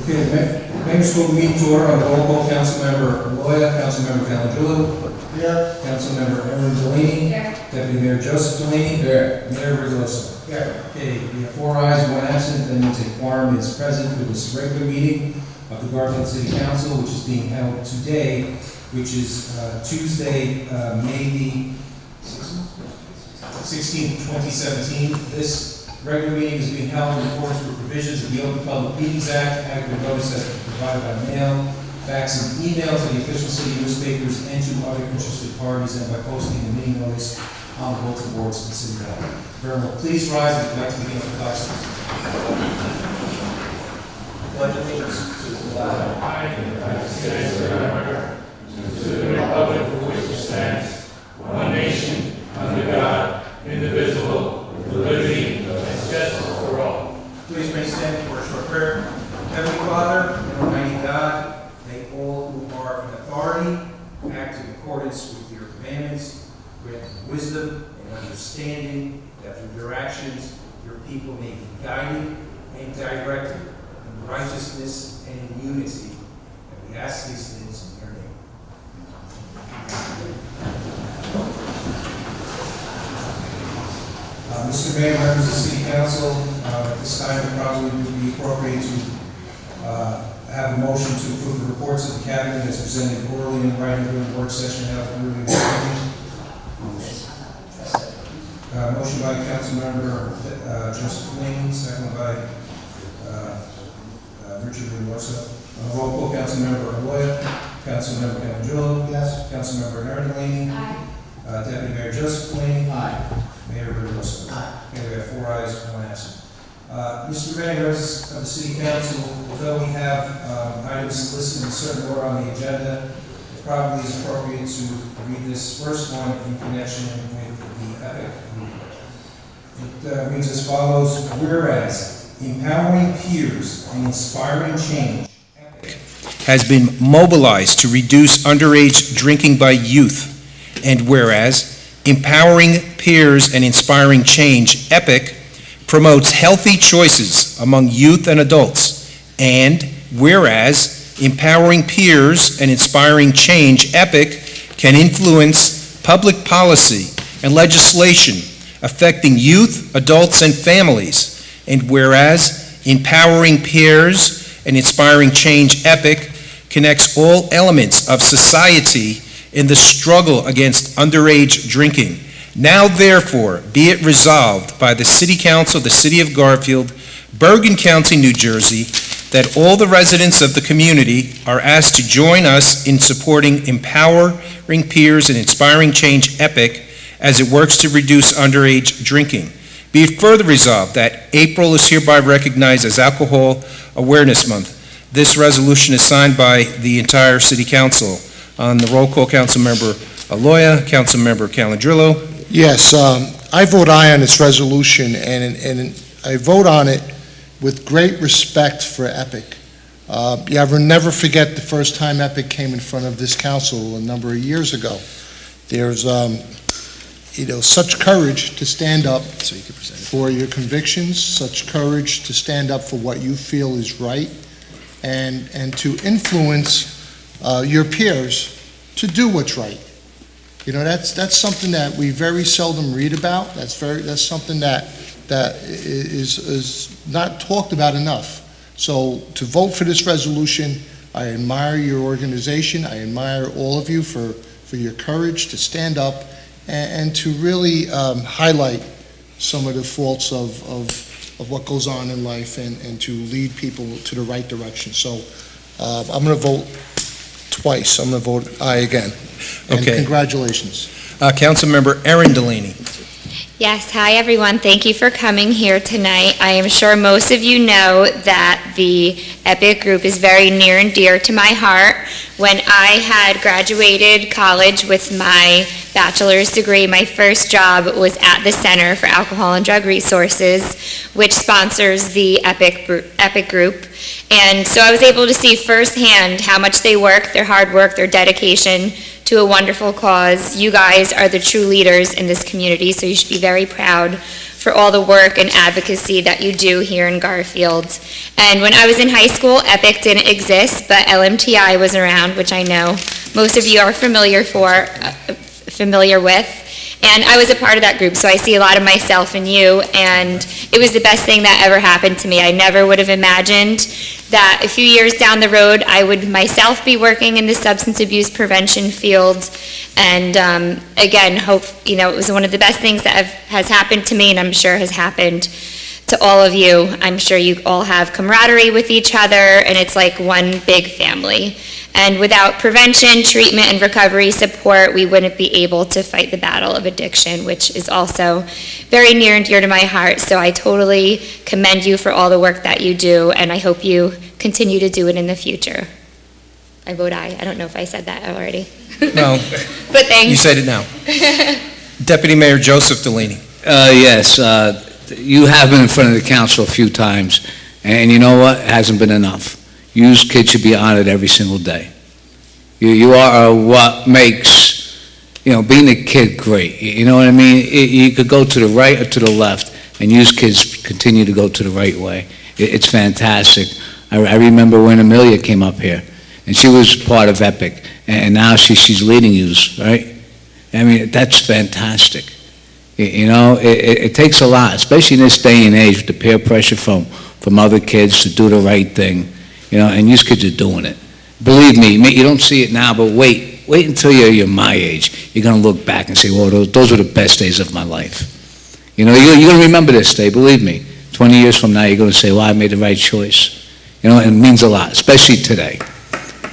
Okay, the mayor's school meeting to order on the roll call. Councilmember Loya, Councilmember Calendrillo. Here. Councilmember Erin Delaney. Here. Deputy Mayor Joseph Delaney. Here. Mayor Rizzoso. Here. Okay, we have 4 ayes, 1 absent. That means a quorum is present for this regular meeting of the Garfield City Council, which is being held today, which is Tuesday, May the 16th, 2017. This regular meeting is being held in accordance with provisions of the Open Public Meetings Act. Adequate notice has been provided by mail, fax, and email to the official city newspapers and to other interested parties, and by posting the meeting notice on the bulletin boards in the city hall. Vernon, please rise if you'd like to begin with the flag service. Pledge allegiance to the flag of the United States of America, to the republic for which it stands, one nation, under God, indivisible, with liberty and justice for all. Please remain standing for a short prayer. Heavenly Father, and Almighty God, may all who are in authority act in accordance with your commandments, grant wisdom and understanding, that through your actions your people may be guided and directed in righteousness and in unity. And we ask these things in your name. Mr. Mayor, members of the City Council, at this time it probably would be appropriate to have a motion to approve the reports of the Cabinet as presented orally in writing during the work session held earlier this morning. Motion by Councilmember Joseph Delaney, second by Richard Rizzoso. Roll call. Councilmember Loya, Councilmember Calendrillo. Yes. Councilmember Erin Delaney. Aye. Deputy Mayor Joseph Delaney. Aye. Mayor Rizzoso. Aye. Okay, we have 4 ayes, 1 absent. Mr. Mayor, members of the City Council, although we have items listed in a certain order on the agenda, it probably is appropriate to read this first one in connection with the EPIC movement. It reads as follows: whereas empowering peers and inspiring change has been mobilized to reduce underage drinking by youth, and whereas empowering peers and inspiring change, EPIC, promotes healthy choices among youth and adults, and whereas empowering peers and inspiring change, EPIC, can influence public policy and legislation affecting youth, adults, and families, and whereas empowering peers and inspiring change, EPIC, connects all elements of society in the struggle against underage drinking. Now, therefore, be it resolved by the City Council of the City of Garfield, Bergen County, New Jersey, that all the residents of the community are asked to join us in supporting empowering peers and inspiring change, EPIC, as it works to reduce underage drinking. Be it further resolved that April is hereby recognized as Alcohol Awareness Month. This resolution is signed by the entire City Council. On the roll call, Councilmember Loya, Councilmember Calendrillo. Yes, I vote aye on this resolution, and I vote on it with great respect for EPIC. You ever never forget the first time EPIC came in front of this council a number of years ago. There's such courage to stand up for your convictions, such courage to stand up for what you feel is right, and to influence your peers to do what's right. That's something that we very seldom read about. That's something that is not talked about enough. So to vote for this resolution, I admire your organization. I admire all of you for your courage to stand up and to really highlight some of the faults of what goes on in life and to lead people to the right direction. So I'm going to vote twice. I'm going to vote aye again. And Okay. Congratulations. Councilmember Erin Delaney. Yes, hi everyone. Thank you for coming here tonight. I am sure most of you know that the EPIC group is very near and dear to my heart. When I had graduated college with my bachelor's degree, my first job was at the Center for Alcohol and Drug Resources, which sponsors the EPIC group. And so I was able to see firsthand how much they work, their hard work, their dedication to a wonderful cause. You guys are the true leaders in this community, so you should be very proud for all the work and advocacy that you do here in Garfield. And when I was in high school, EPIC didn't exist, but LMTI was around, which I know most of you are familiar with. And I was a part of that group, so I see a lot of myself in you, and it was the best thing that ever happened to me. I never would have imagined that a few years down the road, I would myself be working in the substance abuse prevention field. And again, it was one of the best things that has happened to me, and I'm sure has happened to all of you. I'm sure you all have camaraderie with each other, and it's like one big family. And without prevention, treatment, and recovery support, we wouldn't be able to fight the battle of addiction, which is also very near and dear to my heart. So I totally commend you for all the work that you do, and I hope you continue to do it in the future. I vote aye. I don't know if I said that already. No, But thanks. you said it now. Deputy Mayor Joseph Delaney. Yes, you have been in front of the council a few times, and you know what? It hasn't been enough. You kids should be honored every single day. You are what makes, being a kid great. You know what I mean? You could go to the right or to the left, and you kids continue to go to the right way. It's fantastic. I remember when Amelia came up here, and she was part of EPIC, and now she's leading yous, right? I mean, that's fantastic. It takes a lot, especially in this day and age, with the peer pressure from other kids to do the right thing. And you kids are doing it. Believe me, you don't see it now, but wait until you're my age. You're going to look back and say, well, those were the best days of my life. You're going to remember this day, believe me. 20 years from now, you're going to say, well, I made the right choice. And it means a lot, especially today.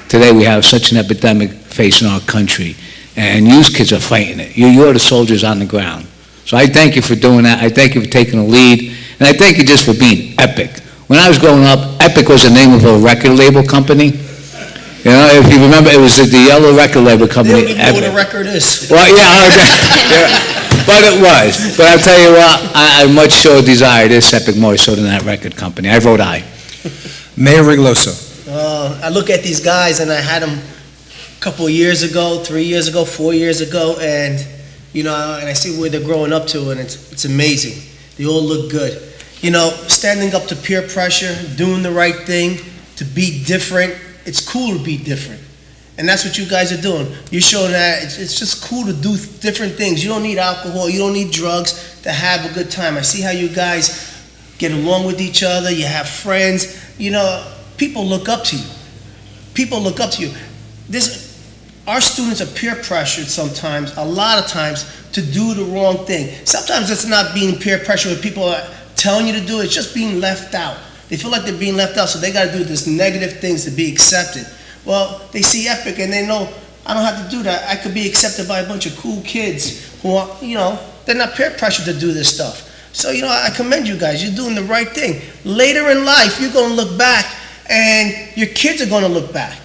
Today, we have such an epidemic facing our country, and you kids are fighting it. You are the soldiers on the ground. So I thank you for doing that. I thank you for taking the lead, and I thank you just for being EPIC. When I was growing up, EPIC was the name of a record label company. If you remember, it was the yellow record label company. They don't even know what a record is. Well, yeah, but it was. But I'll tell you what, I much so desire this EPIC more so than that record company. I vote aye. Mayor Rigloso. I look at these guys, and I had them a couple of years ago, 3 years ago, 4 years ago, and and I see where they're growing up to, and it's amazing. They all look good. Standing up to peer pressure, doing the right thing, to be different. It's cool to be different. And that's what you guys are doing. You're showing that it's just cool to do different things. You don't need alcohol. You don't need drugs to have a good time. I see how you guys get along with each other. You have friends. People look up to you. People look up to you. Our students are peer pressured sometimes, a lot of times, to do the wrong thing. Sometimes it's not being peer pressured with people telling you to do it. It's just being left out. They feel like they're being left out, so they got to do this negative things to be accepted. Well, they see EPIC and they know, I don't have to do that. I could be accepted by a bunch of cool kids who are, they're not peer pressured to do this stuff. So, I commend you guys. You're doing the right thing. Later in life, you're going to look back, and your kids are going to look back.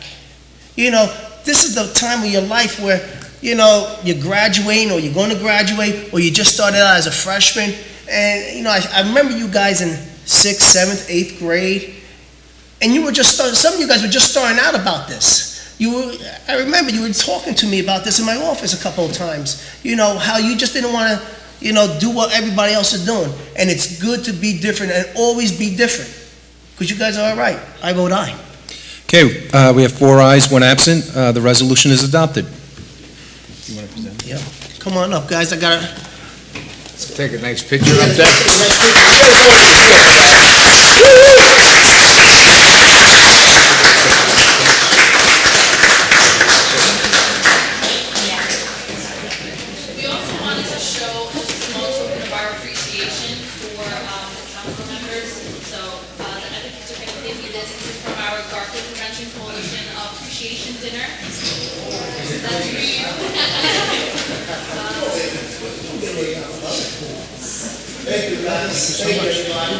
This is the time of your life where, you're graduating, or you're going to graduate, or you just started out as a freshman. And, I remember you guys in 6th, 7th, 8th grade, and you were just some of you guys were just starting out about this. I remember you were talking to me about this in my office a couple of times, how you just didn't want to, do what everybody else is doing. And it's good to be different and always be different, because you guys are all right. I vote aye. Okay, we have 4 ayes, 1 absent. The resolution is adopted. You want to present? Yeah. Come on up, guys. I got to... Take a nice picture up there. We also wanted to show just a small token of our appreciation for the council members. So the EPIC took and gave me this. This is from our Garfield Prevention Coalition Appreciation Dinner. That's for you. Thank you, guys. Thank you, everybody.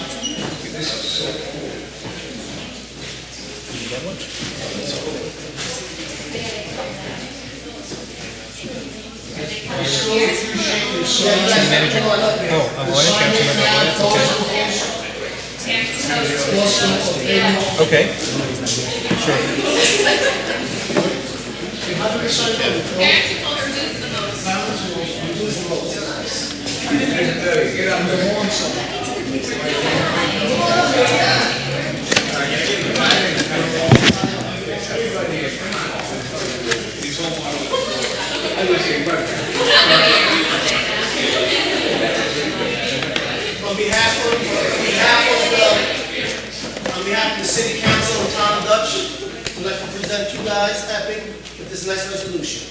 Okay. Sure. Parents who contribute the most. On behalf of the City Council and Tom Dutch, we'd like to present you guys, Epic, with this nice resolution.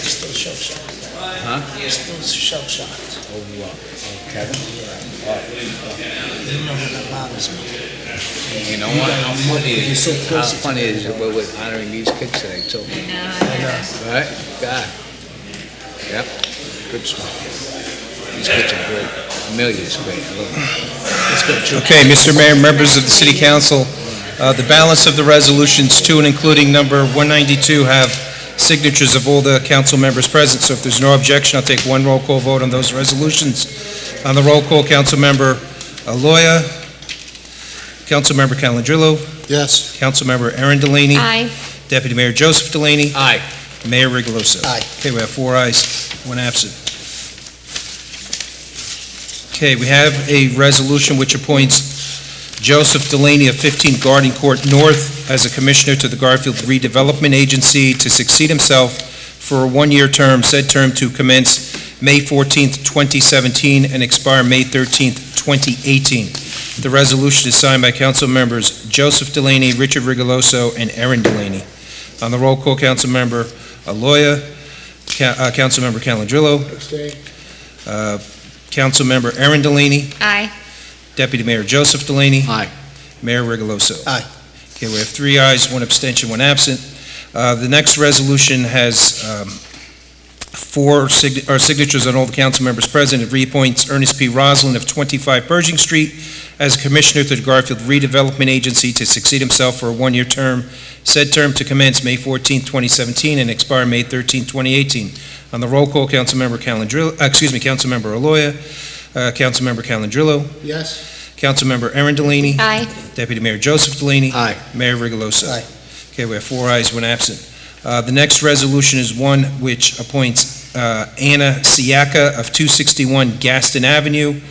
Still shell-shocked. Huh? Still shell-shocked. Oh, Kevin? You know that bothers me. You know what? How funny You're is so it? How close to funny is it we're honoring these kids today, too? Right? God. Yep. Good stuff. These kids are great. Amelia's great. I love her. It's good. Okay, Mr. Mayor, members of the City Council, the balance of the resolutions to and including number 192 have signatures of all the council members present, so if there's no objection, I'll take one roll call vote on those resolutions. On the roll call, Councilmember Aloya, Councilmember Calandrillo, Yes. Councilmember Aaron Delaney, Aye. Deputy Mayor Joseph Delaney, Aye. Mayor Rigoloso. Aye. Okay, we have 4 ayes, 1 absent. Okay, we have a resolution which appoints Joseph Delaney of 15 Garden Court North as a commissioner to the Garfield Redevelopment Agency to succeed himself for a one-year term, said term to commence May 14th, 2017, and expire May 13th, 2018. The resolution is signed by council members Joseph Delaney, Richard Rigoloso, and Aaron Delaney. On the roll call, Councilmember Aloya, Councilmember Calandrillo, Abstain. Councilmember Aaron Delaney, Aye. Deputy Mayor Joseph Delaney, Aye. Mayor Rigoloso. Aye. Okay, we have 3 ayes, 1 abstention, 1 absent. The next resolution has signatures on all the council members present. It reappoints Ernest P. Roslin of 25 Pershing Street as commissioner to the Garfield Redevelopment Agency to succeed himself for a one-year term, said term to commence May 14, 2017, and expire May 13, 2018. On the roll call, Councilmember Councilmember Aloya, Councilmember Calandrillo, Yes. Councilmember Aaron Delaney, Aye. Deputy Mayor Joseph Delaney, Aye. Mayor Rigoloso. Aye. Okay, we have 4 ayes, 1 absent. The next resolution is one which appoints Anna Siaka of 261 Gaston Avenue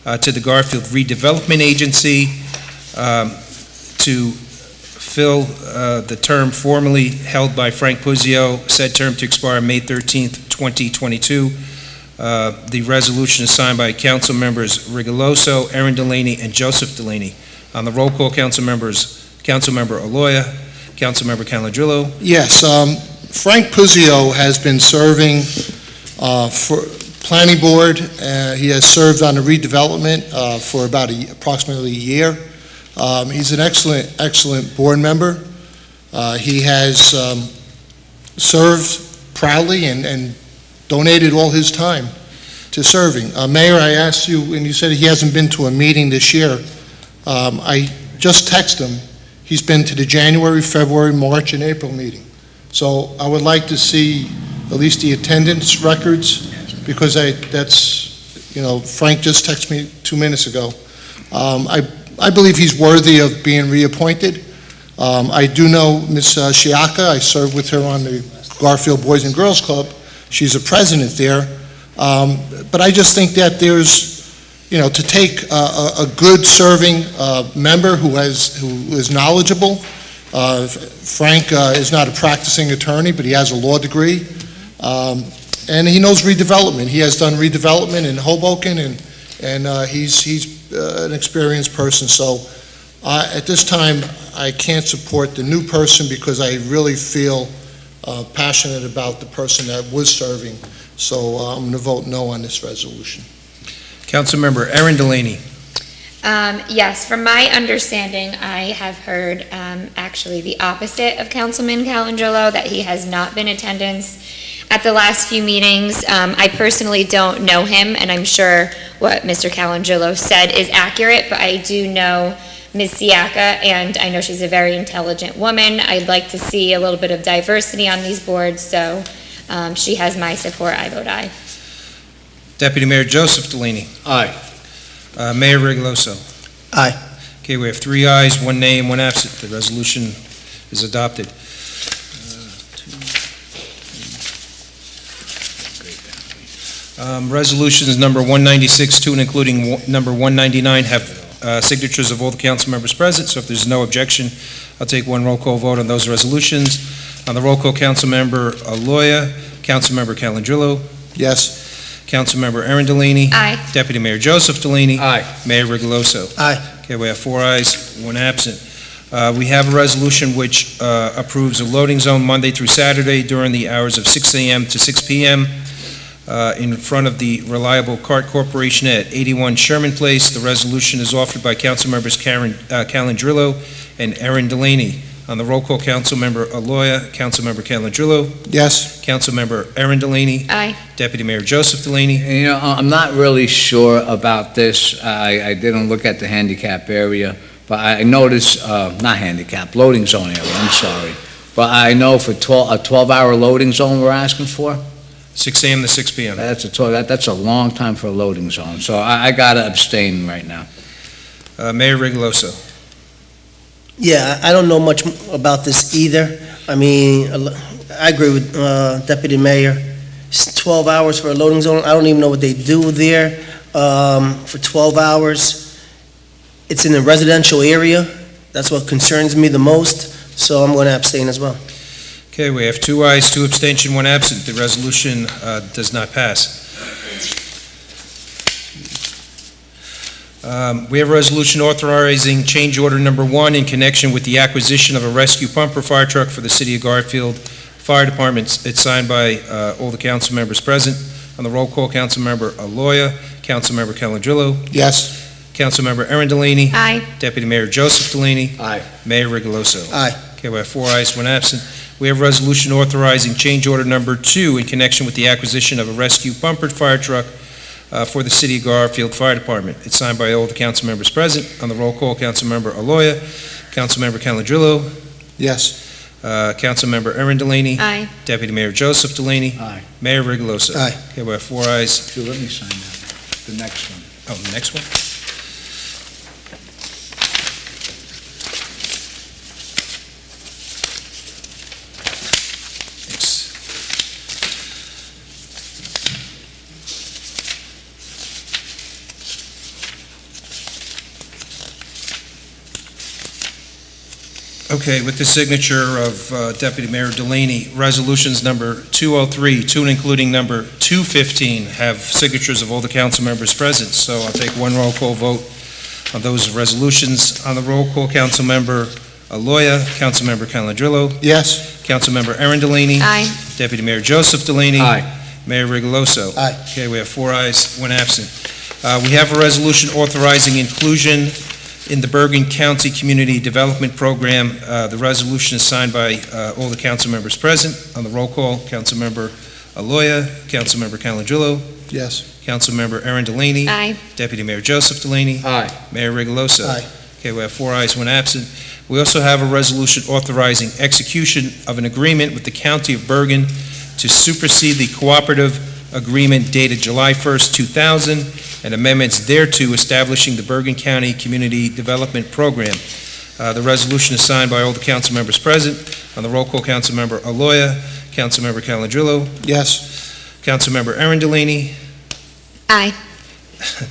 to the Garfield Redevelopment Agency to fill the term formerly held by Frank Puzzio, said term to expire May 13th, 2022. The resolution is signed by council members Rigoloso, Aaron Delaney, and Joseph Delaney. On the roll call, Councilmember Aloya, Councilmember Calandrillo, Yes, Frank Puzzio has been serving for Planning Board. He has served on the redevelopment for about approximately a year. He's an excellent board member. He has served proudly and donated all his time to serving. Mayor, I asked you, and you said he hasn't been to a meeting this year. I just texted him. He's been to the January, February, March, and April meeting. So I would like to see at least the attendance records, because Frank just texted me 2 minutes ago. I believe he's worthy of being reappointed. I do know Ms. Shiaka. I served with her on the Garfield Boys and Girls Club. She's a president there. But I just think that there's, to take a good serving member who is knowledgeable Frank is not a practicing attorney, but he has a law degree, and he knows redevelopment. He has done redevelopment in Hoboken, and he's an experienced person. So at this time, I can't support the new person because I really feel passionate about the person that was serving. So I'm going to vote no on this resolution. Councilmember Aaron Delaney. Yes, from my understanding, I have heard actually the opposite of Councilman Calangelo, that he has not been in attendance at the last few meetings. I personally don't know him, and I'm sure what Mr. Calangelo said is accurate, but I do know Ms. Siaka, and I know she's a very intelligent woman. I'd like to see a little bit of diversity on these boards, so she has my support. I vote aye. Deputy Mayor Joseph Delaney. Aye. Mayor Rigoloso. Aye. Okay, we have 3 ayes, 1 nay, and 1 absent. The resolution is adopted. Resolutions number 196, 2, and including number 199 have signatures of all the council members present, so if there's no objection, I'll take one roll call vote on those resolutions. On the roll call, Councilmember Aloya, Councilmember Calangelo, Yes? Councilmember Aaron Delaney. Aye. Deputy Mayor Joseph Delaney. Aye. Mayor Rigoloso. Aye. Okay, we have 4 ayes, 1 absent. We have a resolution which approves a loading zone Monday through Saturday during the hours of 6 a.m. to 6 p.m. In front of the Reliable Cart Corporation at 81 Sherman Place. The resolution is offered by Councilmembers Calangelo and Aaron Delaney. On the roll call, Councilmember Aloya, Councilmember Calangelo, Yes? Councilmember Aaron Delaney, Aye. Deputy Mayor Joseph Delaney. And, you know, I'm not really sure about this. I didn't look at the handicap area, but I noticed, not handicap, loading zone area, I'm sorry. But I know for a 12-hour loading zone we're asking for, 6 a.m. to 6 p.m. that's a long time for a loading zone. So I gotta abstain right now. Mayor Rigoloso. Yeah, I don't know much about this either. I mean, I agree with Deputy Mayor. It's 12 hours for a loading zone. I don't even know what they do there for 12 hours. It's in a residential area. That's what concerns me the most, so I'm going to abstain as well. Okay, we have 2 ayes, 2 abstention, 1 absent. The resolution does not pass. We have a resolution authorizing change order number 1 in connection with the acquisition of a rescue pumper fire truck for the City of Garfield Fire Department. It's signed by all the council members present. On the roll call, Councilmember Aloya, Councilmember Calangelo, Yes? Councilmember Aaron Delaney, Aye. Deputy Mayor Joseph Delaney, Aye. Mayor Rigoloso. Aye. Okay, we have 4 ayes, 1 absent. We have a resolution authorizing change order number 2 in connection with the acquisition of a rescue pumpered fire truck for the City of Garfield Fire Department. It's signed by all the council members present. On the roll call, Councilmember Aloya, Councilmember Calangelo, Yes? Councilmember Aaron Delaney, Aye. Deputy Mayor Joseph Delaney, Aye. Mayor Rigoloso. Aye. Okay, we have 4 ayes. Let me sign that, the next one. Oh, the next one? Thanks. Okay, with the signature of Deputy Mayor Delaney, resolutions number 203, 2 and including number 215 have signatures of all the council members present, so I'll take one roll call vote on those resolutions. On the roll call, Councilmember Aloya, Councilmember Calangelo, Yes? Councilmember Aaron Delaney, Aye. Deputy Mayor Joseph Delaney. Aye. Mayor Rigoloso. Aye. Okay, we have 4 ayes, 1 absent. We have a resolution authorizing inclusion in the Bergen County Community Development Program. The resolution is signed by all the council members present. On the roll call, Councilmember Aloya, Councilmember Calangelo, Yes? Councilmember Aaron Delaney, Aye. Deputy Mayor Joseph Delaney, Aye. Mayor Rigoloso. Aye. Okay, we have 4 ayes, 1 absent. We also have a resolution authorizing execution of an agreement with the County of Bergen to supersede the cooperative agreement dated July 1st, 2000, and amendments thereto establishing the Bergen County Community Development Program. The resolution is signed by all the council members present. On the roll call, Councilmember Aloya, Councilmember Calangelo, Yes? Councilmember Aaron Delaney, Aye.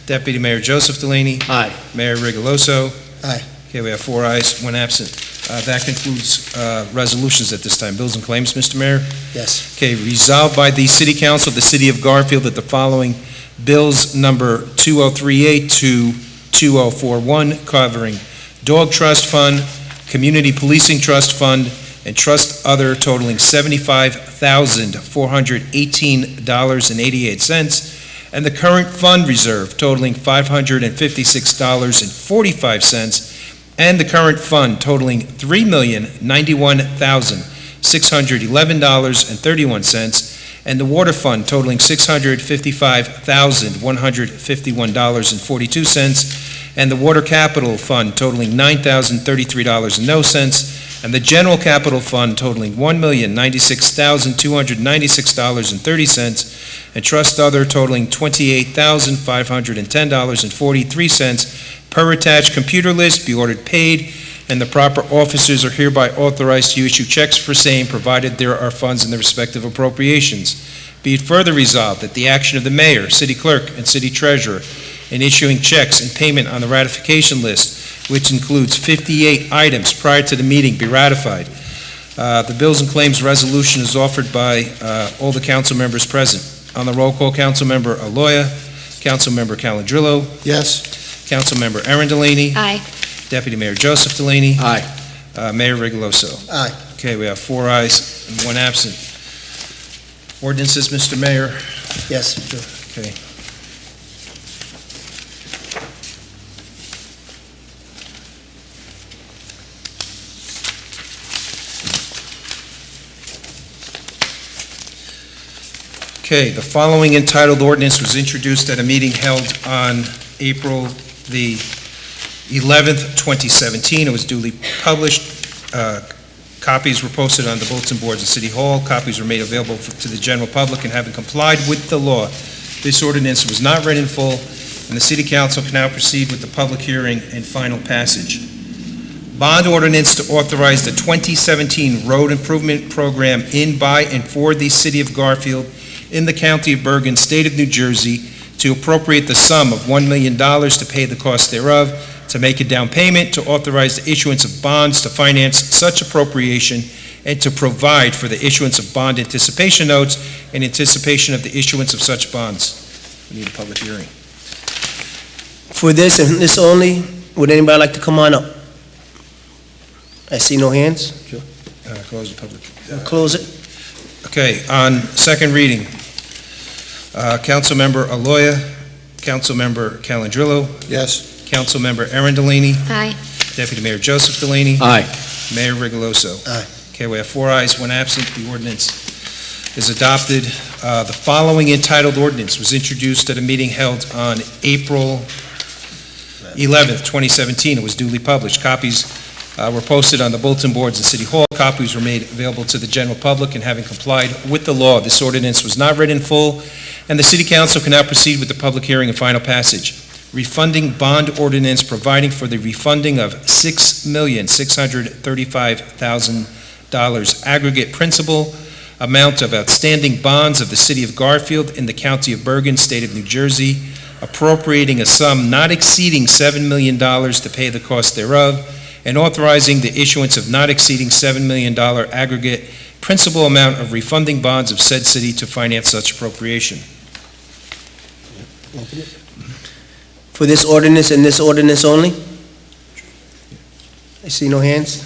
Deputy Mayor Joseph Delaney, Aye. Mayor Rigoloso. Aye. Okay, we have 4 ayes, 1 absent. That concludes resolutions at this time. Bills and claims, Mr. Mayor? Yes. Okay, resolved by the City Council of the City of Garfield that the following bills number 2038 to 2041 covering Dog Trust Fund, Community Policing Trust Fund, and Trust Other totaling $75,418.88, and the current fund reserve totaling $556.45, and the current fund totaling $3,091,611.31, and the water fund totaling $655,151.42, and the water capital fund totaling $9,033.00, and the general capital fund totaling $1,096,296.30, and trust other totaling $28,510.43 per attached computer list be ordered paid, and the proper officers are hereby authorized to issue checks for same, provided there are funds in the respective appropriations. Be it further resolved that the action of the mayor, city clerk, and city treasurer in issuing checks and payment on the ratification list, which includes 58 items prior to the meeting, be ratified. The bills and claims resolution is offered by all the council members present. On the roll call, Councilmember Aloya, Councilmember Calandrillo, Yes. Councilmember Aaron Delaney, Aye. Deputy Mayor Joseph Delaney, Aye. Mayor Rigoloso. Aye. Okay, we have 4 ayes and 1 absent. Ordinances, Mr. Mayor. Yes. Okay. Okay, the following entitled ordinance was introduced at a meeting held on April the 11th, 2017. It was duly published. Copies were posted on the bulletin boards at City Hall. Copies were made available to the general public, and having complied with the law, this ordinance was not read in full, and the City Council can now proceed with the public hearing and final passage. Bond ordinance to authorize the 2017 road improvement program in, by, and for the City of Garfield in the County of Bergen, State of New Jersey, to appropriate the sum of $1 million to pay the cost thereof, to make a down payment, to authorize the issuance of bonds to finance such appropriation, and to provide for the issuance of bond anticipation notes in anticipation of the issuance of such bonds. We need a public hearing. For this and this only, would anybody like to come on up? I see no hands. Close the public. Close it. Okay, on second reading, Councilmember Aloya, Councilmember Calandrillo, Yes. Councilmember Aaron Delaney, Aye. Deputy Mayor Joseph Delaney, Aye. Mayor Rigoloso. Aye. Okay, we have 4 ayes, 1 absent. The ordinance is adopted. The following entitled ordinance was introduced at a meeting held on April 11th, 2017. It was duly published. Copies were posted on the bulletin boards in City Hall. Copies were made available to the general public, and having complied with the law, this ordinance was not read in full, and the City Council can now proceed with the public hearing and final passage. Refunding bond ordinance providing for the refunding of $6,635,000 aggregate principal amount of outstanding bonds of the City of Garfield in the County of Bergen, State of New Jersey, appropriating a sum not exceeding $7 million to pay the cost thereof, and authorizing the issuance of not exceeding $7 million aggregate principal amount of refunding bonds of said city to finance such appropriation. For this ordinance and this ordinance only? I see no hands.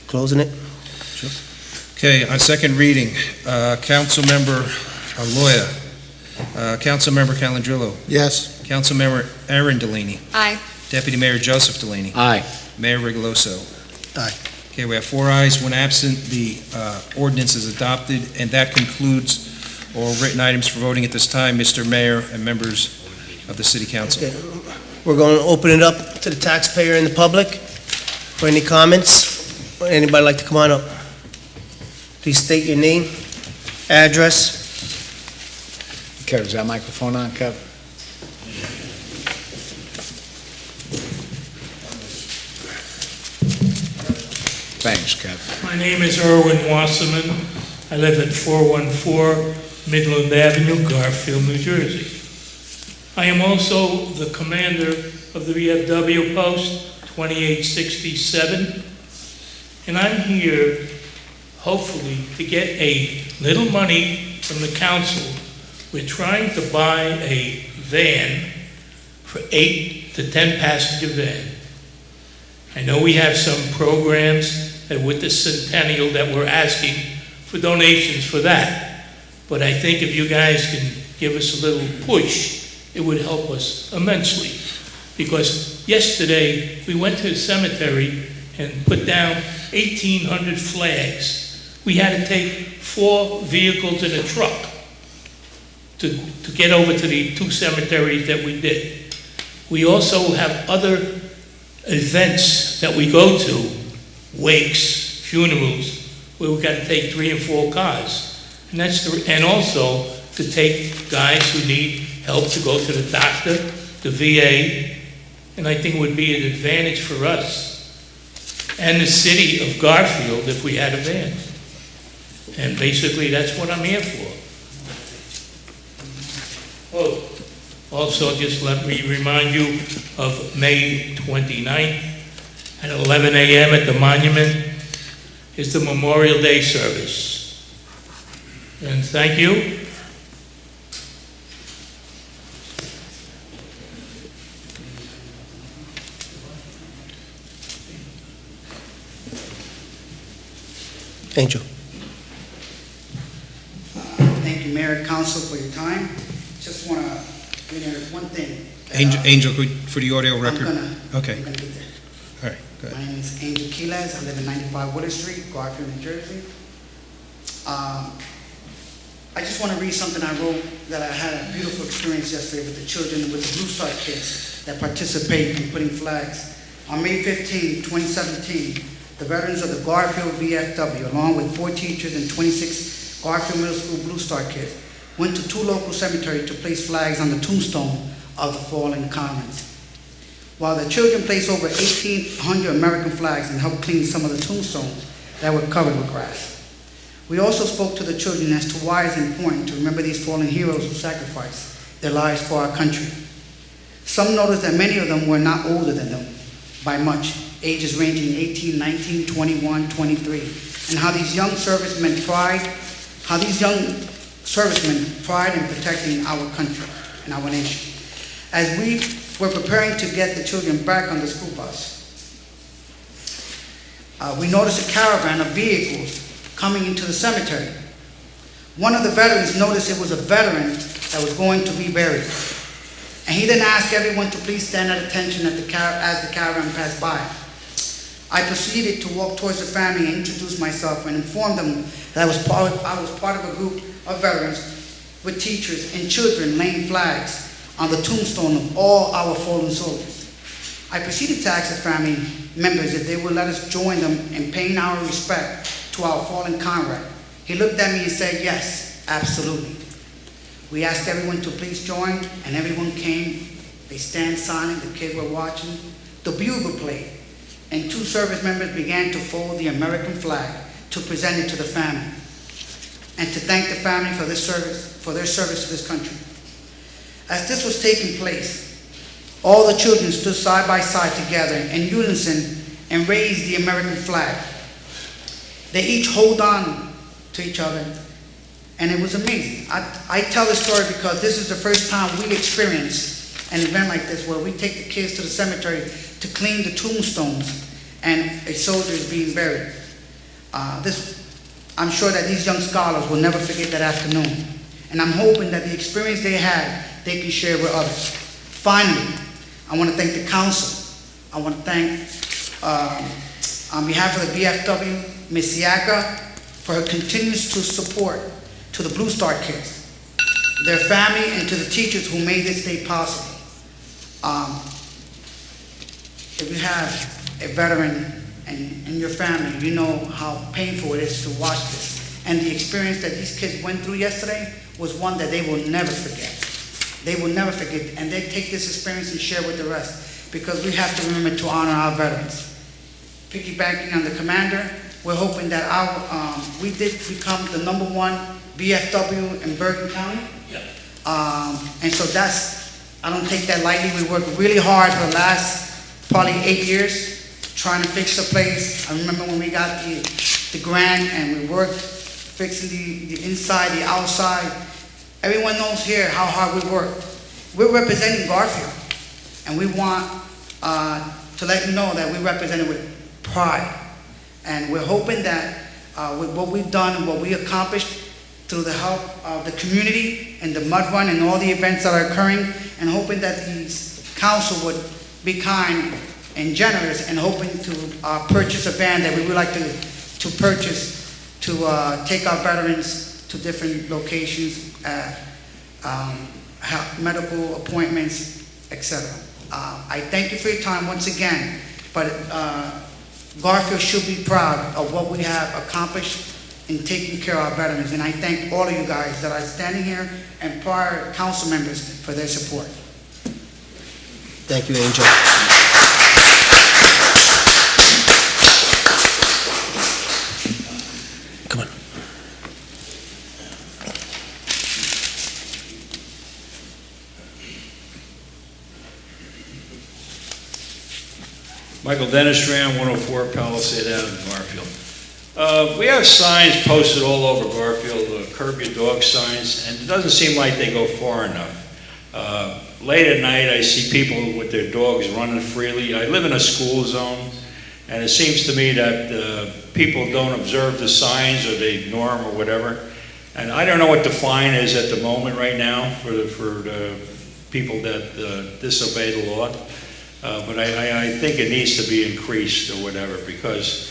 Closing it. Okay, on second reading, Councilmember Aloya, Councilmember Calandrillo, Yes. Councilmember Aaron Delaney, Aye. Deputy Mayor Joseph Delaney, Aye. Mayor Rigoloso. Aye. Okay, we have 4 ayes, 1 absent. The ordinance is adopted, and that concludes all written items for voting at this time. Mr. Mayor and members of the City Council. Okay. We're going to open it up to the taxpayer and the public for any comments. Would anybody like to come on up? Please state your name, address. Kev, is that microphone on, Kev? Thanks, Kev. My name is Erwin Wasserman. I live at 414 Midland Avenue, Garfield, New Jersey. I am also the commander of the VFW post, 2867. And I'm here, hopefully, to get a little money from the council. We're trying to buy a van for 8 to 10 passenger van. I know we have some programs that with the Centennial that we're asking for donations for that. But I think if you guys can give us a little push, it would help us immensely. Because yesterday, we went to the cemetery and put down 1,800 flags. We had to take 4 vehicles in a truck to get over to the 2 cemeteries that we did. We also have other events that we go to, wakes, funerals, where we got to take 3 and 4 cars. And and also to take guys who need help to go to the doctor, the VA, and I think it would be an advantage for us and the city of Garfield if we had a van. And basically, that's what I'm here for. Oh, also, just let me remind you of May 29th at 11 a.m. at the monument is the Memorial Day service. And thank you. Angel. Thank you, Mayor and Council, for your time. Just want to bring out one thing. Angel, for the audio record. Okay. I'm gonna get there. All right, go My ahead. name is Angel Quiles. I live in 95 Willard Street, Garfield, New Jersey. I just want to read something I wrote that I had a beautiful experience yesterday with the children, with the Blue Star kids that participate in putting flags. On May 15, 2017, the veterans of the Garfield VFW, along with 4 teachers and 26 Garfield Middle School Blue Star kids, went to 2 local cemeteries to place flags on the tombstone of the fallen comrades. While the children placed over 1,800 American flags and helped clean some of the tombstones that were covered with grass. We also spoke to the children as to why it's important to remember these fallen heroes who sacrificed their lives for our country. Some noticed that many of them were not older than them by much, ages ranging 18, 19, 21, 23, and how these young servicemen pride in protecting our country and our nation. As we were preparing to get the children back on the school bus, we noticed a caravan of vehicles coming into the cemetery. One of the veterans noticed it was a veteran that was going to be buried. And he then asked everyone to please stand at attention as the caravan passed by. I proceeded to walk towards the family and introduce myself and inform them that I was part of a group of veterans with teachers and children laying flags on the tombstone of all our fallen soldiers. I proceeded to ask the family members if they would let us join them in paying our respect to our fallen comrade. He looked at me and said, yes, absolutely. We asked everyone to please join, and everyone came. They stand silent, the kids were watching. The bugle played, and 2 service members began to fold the American flag to present it to the family, and to thank the family for their service to this country. As this was taking place, all the children stood side by side together in unison and raised the American flag. They each hold on to each other, and it was amazing. I tell this story because this is the first time we experienced an event like this where we take the kids to the cemetery to clean the tombstones and a soldier is being buried. I'm sure that these young scholars will never forget that afternoon, and I'm hoping that the experience they had, they can share with others. Finally, I want to thank the council. I want to thank, on behalf of the VFW, Ms. Siaka, for her continuous support to the Blue Star kids, their family, and to the teachers who made this day possible. If you have a veteran in your family, you know how painful it is to watch this. And the experience that these kids went through yesterday was one that they will never forget. They will never forget, and they take this experience and share with the rest, because we have to remember to honor our veterans. Piggybacking on the commander, we're hoping that we did become the #1 VFW in Bergen County. Yep. And so that's I don't take that lightly. We worked really hard for the last probably 8 years trying to fix the place. I remember when we got the grant and we worked fixing the inside, the outside. Everyone knows here how hard we work. We're representing Garfield, and we want to let you know that we represent it with pride. And we're hoping that with what we've done and what we accomplished through the help of the community and the mud run and all the events that are occurring, and hoping that the council would be kind and generous, and hoping to purchase a van that we would like to purchase to take our veterans to different locations, medical appointments, etc. I thank you for your time once again, but Garfield should be proud of what we have accomplished in taking care of our veterans, and I thank all of you guys that are standing here and prior council members for their support. Thank you, Angel. Come on. Michael Denistram, 104 Palisade Avenue, Garfield. We have signs posted all over Garfield, curb your dog signs, and it doesn't seem like they go far enough. Late at night, I see people with their dogs running freely. I live in a school zone, and it seems to me that people don't observe the signs, or they ignore them, or whatever. And I don't know what the fine is at the moment right now for the people that disobey the law. But I think it needs to be increased or whatever, because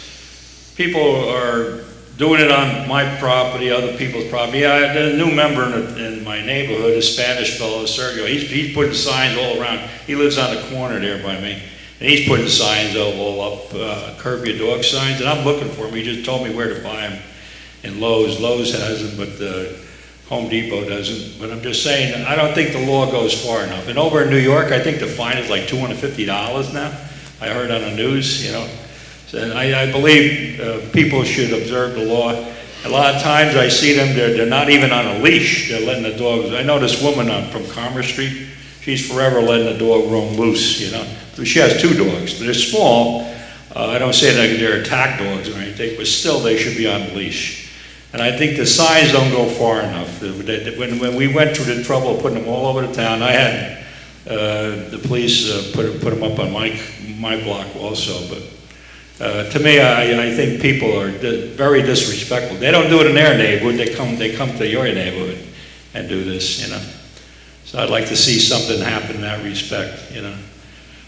people are doing it on my property, other people's property. Yeah, there's a new member in my neighborhood, a Spanish fellow, Sergio. He's putting signs all around. He lives on the corner there by me. And he's putting signs all up, curb your dog signs, and I'm looking for them. He just told me where to buy them in Lowe's. Lowe's has them, but Home Depot doesn't. But I'm just saying, I don't think the law goes far enough. And over in New York, I think the fine is like $250 now. I heard on the news, you know. So I believe people should observe the law. A lot of times I see them, they're not even on a leash. They're letting the dogs. I know this woman from Commerce Street. She's forever letting the dog roam loose, you know. She has 2 dogs. They're small. I don't say that they're attack dogs or anything, but still they should be on a leash. And I think the signs don't go far enough. When we went through the trouble of putting them all over the town, I had the police put them up on my block also. But to me, I think people are very disrespectful. They don't do it in their neighborhood. They come to your neighborhood and do this, you know. So I'd like to see something happen in that respect, you know.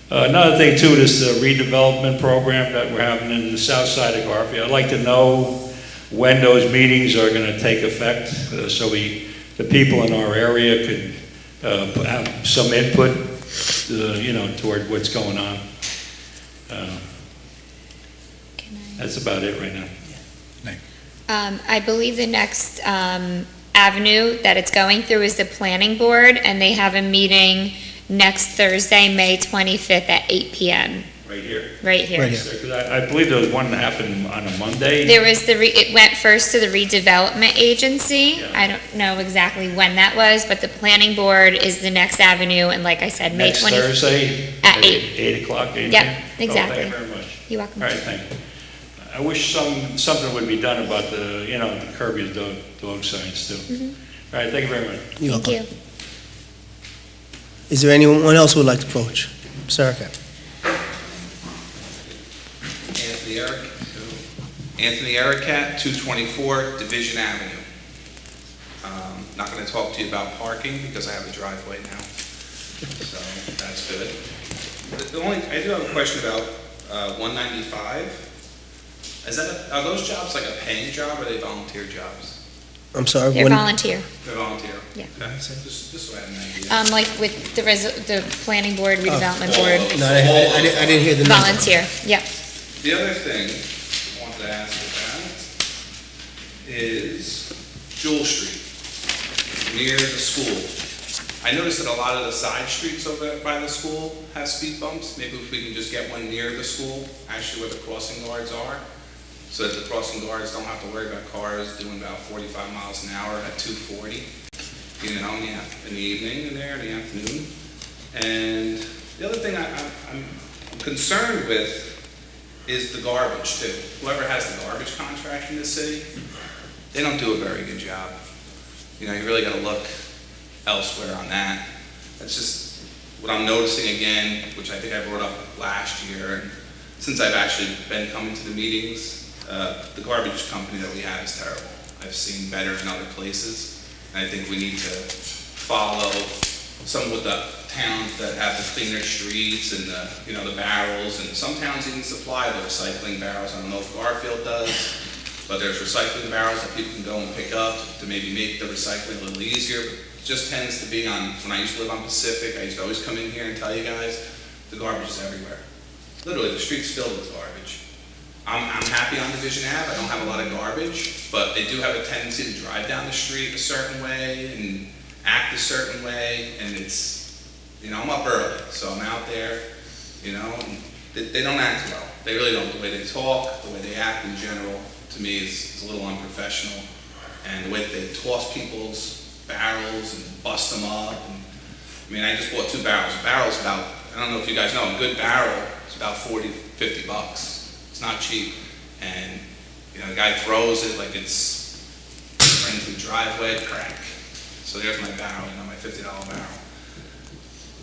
Another thing too is the redevelopment program that we're having in the south side of Garfield. I'd like to know when those meetings are going to take effect, so the people in our area could have some input, you know, toward what's going on. That's about it right now. I believe the next avenue that it's going through is the planning board, and they have a meeting next Thursday, May 25th at 8 p.m. Right here. Right here. Right here. Because I believe there was one that happened on a Monday. There was it went first to the redevelopment agency. Yeah. I don't know exactly when that was, but the planning board is the next avenue, and like I said, May 25th. Next Thursday? At 8. 8 o'clock? Yep, exactly. Oh, thank you very much. You're welcome. All right, thank you. I wish something would be done about the, you know, the curb your dog signs too. All right, thank you very much. You're Thank welcome. you. Is there anyone else who would like to approach? Sir, okay. Anthony Ericat, 224 Division Avenue. Not going to talk to you about parking because I have a driveway now, so that's good. I do have a question about 195. Are those jobs like a paying job, or are they volunteer jobs? I'm sorry. They're volunteer. They're volunteer? Yeah. Okay, just so I have an idea. Like with the planning board, redevelopment board, No, I didn't hear the number. volunteer, yep. The other thing I wanted to ask about is Jewel Street, near the school. I noticed that a lot of the side streets over by the school have speed bumps. Maybe if we can just get one near the school, actually where the crossing guards are, so that the crossing guards don't have to worry about cars doing about 45 miles an hour at 240, you know, in the evening and there in the afternoon. And the other thing I'm concerned with is the garbage too. Whoever has the garbage contract in the city, they don't do a very good job. You know, you really gotta look elsewhere on that. That's just what I'm noticing again, which I think I brought up last year. And since I've actually been coming to the meetings, the garbage company that we have is terrible. I've seen better in other places, and I think we need to follow some of the towns that have the cleaner streets and the barrels, and some towns even supply the recycling barrels. I don't know if Garfield does, but there's recycling barrels that people can go and pick up to maybe make the recycling a little easier. It just tends to be on, when I used to live on Pacific, I used to always come in here and tell you guys, the garbage is everywhere. Literally, the street's filled with garbage. I'm happy on Division Ave, I don't have a lot of garbage, but they do have a tendency to drive down the street a certain way and act a certain way, and it's, I'm up early, so I'm out there, and they don't act well. They really don't. The way they talk, the way they act in general, to me is a little unprofessional. And the way that they toss people's barrels and bust them up. And, I just bought 2 barrels. A barrel's about, I don't know if you guys know, a good barrel is about $40, $50. It's not cheap. And, the guy throws it like it's running through the driveway, crack. So there's my barrel, my $50 barrel.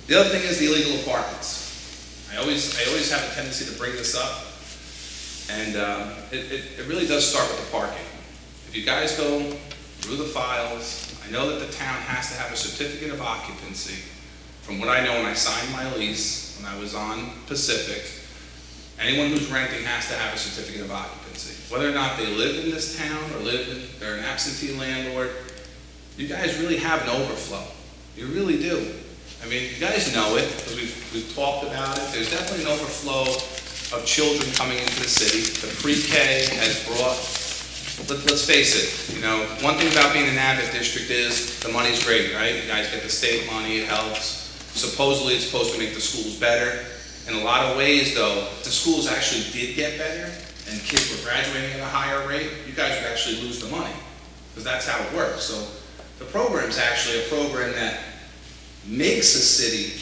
The other thing is the illegal apartments. I always have a tendency to bring this up, and it really does start with the parking. If you guys go through the files, I know that the town has to have a certificate of occupancy. From what I know, when I signed my lease, when I was on Pacific, anyone who's renting has to have a certificate of occupancy. Whether or not they live in this town or they're an absentee landlord, you guys really have an overflow. You really do. You guys know it, because we've talked about it. There's definitely an overflow of children coming into the city. The pre-K has brought, let's face it, one thing about being an Abbott district is the money's great, right? You guys get the state money, it helps. Supposedly it's supposed to make the schools better. In a lot of ways though, if the schools actually did get better and kids were graduating at a higher rate, you guys would actually lose the money, because that's how it works. So the program's actually a program that makes a city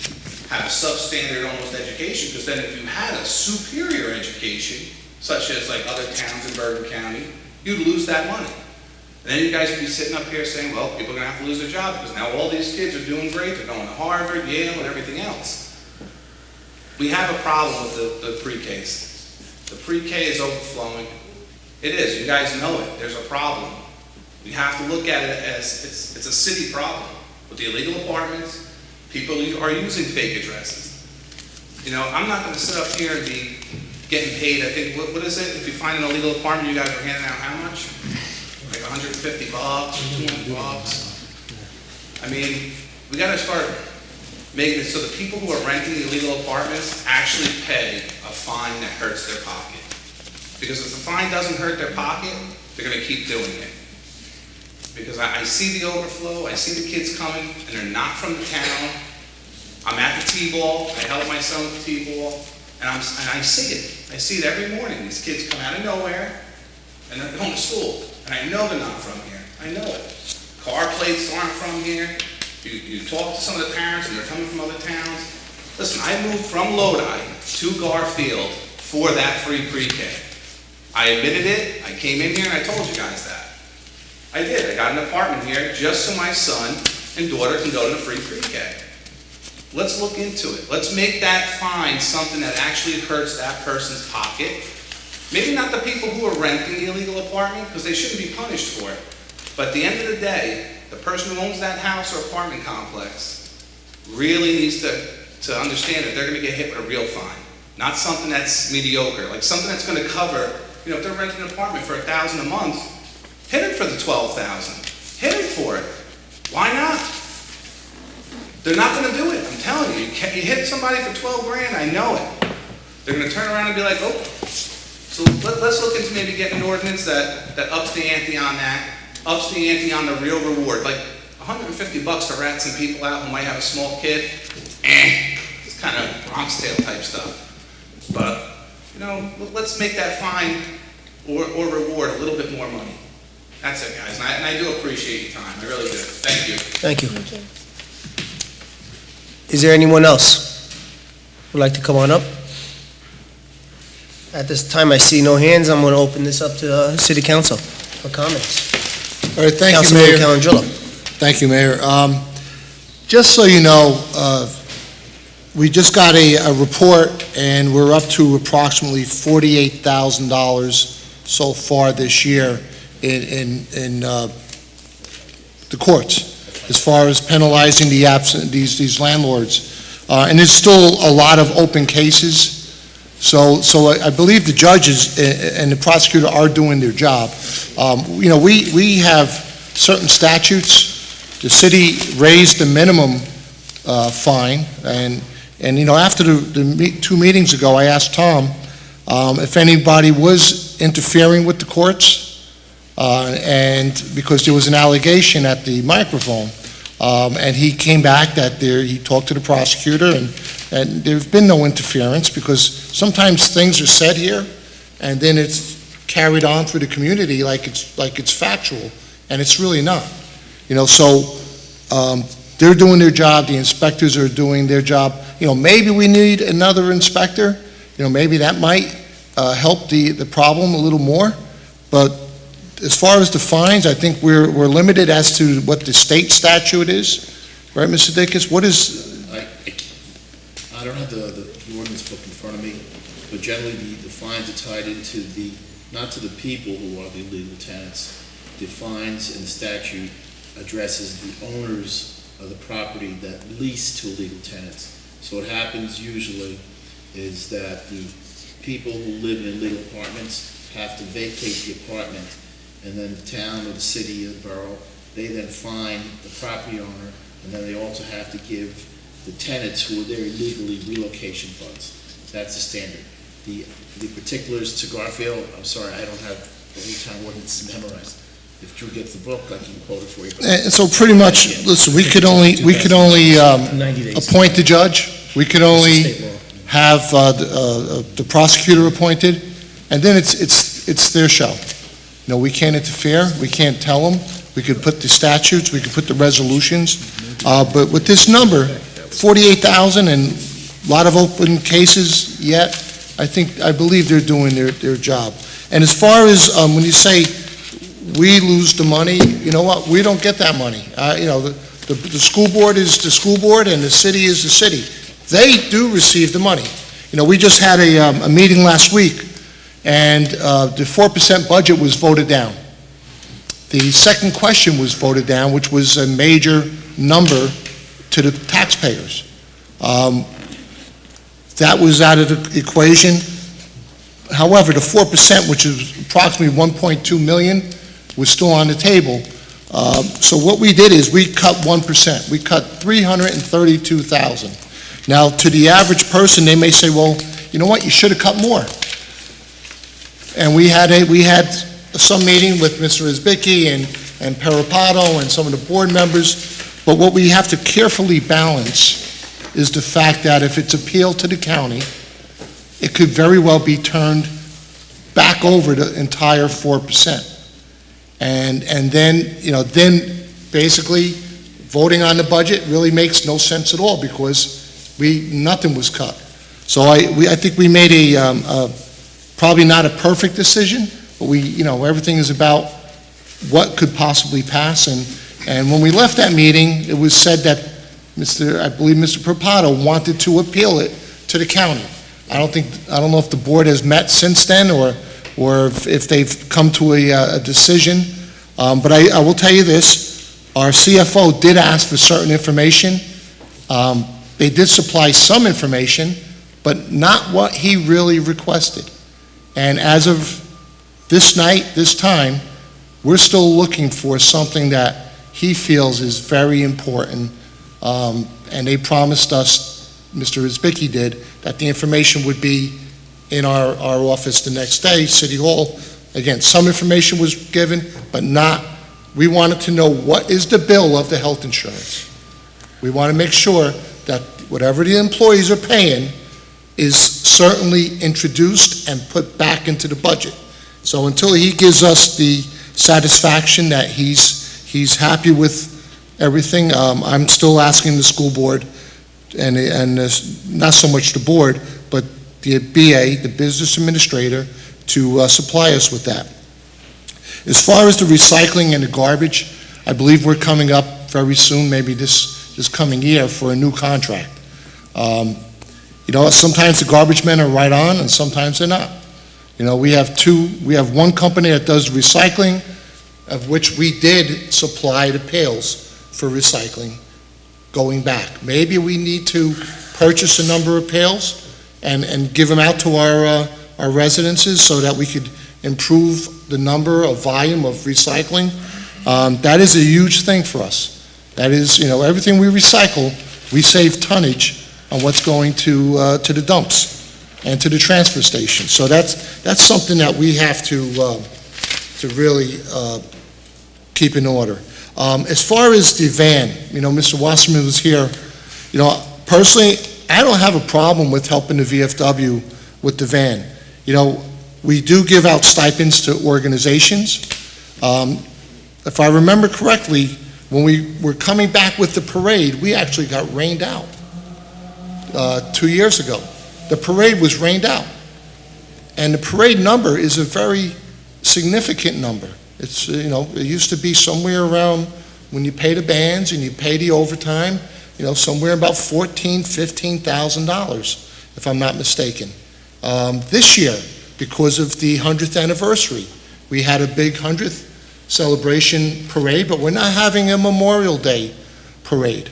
have a substandard almost education, because then if you had a superior education, such as like other towns in Bergen County, you'd lose that money. And then you guys would be sitting up here saying, well, people are going to have to lose their job because now all these kids are doing great, they're going to Harvard, Yale, and everything else. We have a problem with the pre-Ks. The pre-K is overflowing. It is, you guys know it, there's a problem. We have to look at it as it's a city problem. With the illegal apartments, people are using fake addresses. I'm not going to sit up here and be getting paid. I think, what is it? If you find an illegal apartment, you guys are handing out how much? Like $150, $200. We got to start making it so the people who are renting the illegal apartments actually pay a fine that hurts their pocket. Because if the fine doesn't hurt their pocket, they're going to keep doing it. Because I see the overflow, I see the kids coming, and they're not from the town. I'm at the T-ball, I help my son with the T-ball, and I see it. I see it every morning. These kids come out of nowhere, and they're going to school. And I know they're not from here. I know it. Car plates aren't from here. You talk to some of the parents, and they're coming from other towns. Listen, I moved from Lodi to Garfield for that free pre-K. I admitted it, I came in here, and I told you guys that. I did. I got an apartment here just so my son and daughter can go to the free pre-K. Let's look into it. Let's make that fine something that actually hurts that person's pocket. Maybe not the people who are renting the illegal apartment, because they shouldn't be punished for it. But at the end of the day, the person who owns that house or apartment complex really needs to understand that they're going to get hit with a real fine. Not something that's mediocre, like something that's going to cover, if they're renting an apartment for $1,000 a month, hit him for the $12,000. Hit him for it. Why not? They're not going to do it. I'm telling you. You hit somebody for $12,000, I know it. They're going to turn around and be like, oh. So let's look into maybe getting an ordinance that ups the ante on that, ups the ante on the real reward. Like $150 to rat some people out who might have a small kid. It's kind of Bronx Tale type stuff. But, let's make that fine or reward a little bit more money. That's it, guys. And I do appreciate your time. I really do. Thank you. Thank you. Thank you. Is there anyone else who'd like to come on up? At this time, I see no hands. I'm going to open this up to City Council for comments. All right, thank you, Councilman Mayor. Calangelo. Thank you, Mayor. Just so you know, we just got a report, and we're up to approximately $48,000 so far this year in the courts, as far as penalizing these landlords. And there's still a lot of open cases. So I believe the judges and the prosecutor are doing their job. We have certain statutes. The city raised the minimum fine, and after the 2 meetings ago, I asked Tom if anybody was interfering with the courts, and because there was an allegation at the microphone, and he came back that he talked to the prosecutor, and there's been no interference, because sometimes things are said here, and then it's carried on through the community like it's factual, and it's really not. So they're doing their job, the inspectors are doing their job. Maybe we need another inspector, maybe that might help the problem a little more, but as far as the fines, I think we're limited as to what the state statute is, right, Mr. Dickus? What is? I don't have the ordinance book in front of me, but generally the fines are tied into not to the people who are the illegal tenants. The fines in the statute addresses the owners of the property that lease to illegal tenants. So what happens usually is that the people who live in illegal apartments have to vacate the apartment, and then the town or the city or the borough, they then fine the property owner, and then they also have to give the tenants who are there illegally relocation funds. That's the standard. The particulars to Garfield, I'm sorry, I don't have the town ordinance memorized. If Drew gets the book, I can quote it for you. And so pretty much, listen, we could only appoint the judge. We could only have the prosecutor appointed, and then it's their show. We can't interfere. We can't tell them. We could put the statutes. We could put the resolutions. But with this number, 48,000 and a lot of open cases yet, I believe they're doing their job. And as far as when you say we lose the money, you know what? We don't get that money. The school board is the school board, and the city is the city. They do receive the money. We just had a meeting last week, and the 4% budget was voted down. The second question was voted down, which was a major number to the taxpayers. That was out of the equation. However, the 4%, which is approximately 1.2 million, was still on the table. So what we did is we cut 1%. We cut 332,000. Now, to the average person, they may say, well, you know what, you should have cut more. And we had some meeting with Mr. Isbicki and Parapato and some of the board members, but what we have to carefully balance is the fact that if it's appealed to the county, it could very well be turned back over the entire 4%. And then, then basically voting on the budget really makes no sense at all, because nothing was cut. So I think we made probably not a perfect decision, but everything is about what could possibly pass. And when we left that meeting, it was said that I believe Mr. Propato wanted to appeal it to the county. I don't know if the board has met since then, or if they've come to a decision. But I will tell you this, our CFO did ask for certain information. They did supply some information, but not what he really requested. And as of this night, this time, we're still looking for something that he feels is very important. And they promised us, Mr. Isbicki did, that the information would be in our office the next day, City Hall. Again, some information was given, but we wanted to know what is the bill of the health insurance. We want to make sure that whatever the employees are paying is certainly introduced and put back into the budget. So until he gives us the satisfaction that he's happy with everything, I'm still asking the school board and not so much the board, but the BA, the business administrator, to supply us with that. As far as the recycling and the garbage, I believe we're coming up very soon, maybe this coming year, for a new contract. Sometimes the garbage men are right on, and sometimes they're not. We have one company that does recycling, of which we did supply the pails for recycling going back. Maybe we need to purchase a number of pails and give them out to our residences so that we could improve the number of volume of recycling. That is a huge thing for us. That is, everything we recycle, we save tonnage on what's going to the dumps and to the transfer station. So that's something that we have to really keep in order. As far as the van, Mr. Wasserman was here. Personally, I don't have a problem with helping the VFW with the van. We do give out stipends to organizations. If I remember correctly, when we were coming back with the parade, we actually got rained out 2 years ago. The parade was rained out. And the parade number is a very significant number. It's, it used to be somewhere around, when you pay the bands and you pay the overtime, somewhere about $14,000, $15,000, if I'm not mistaken. This year, because of the 100th anniversary, we had a big 100th celebration parade, but we're not having a Memorial Day parade.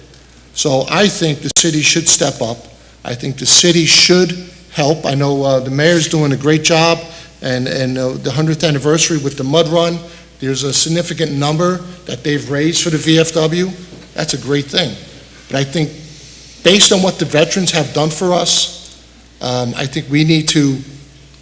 So I think the city should step up. I think the city should help. I know the mayor's doing a great job, and the 100th anniversary with the mud run, there's a significant number that they've raised for the VFW. That's a great thing. But I think based on what the veterans have done for us, I think we need to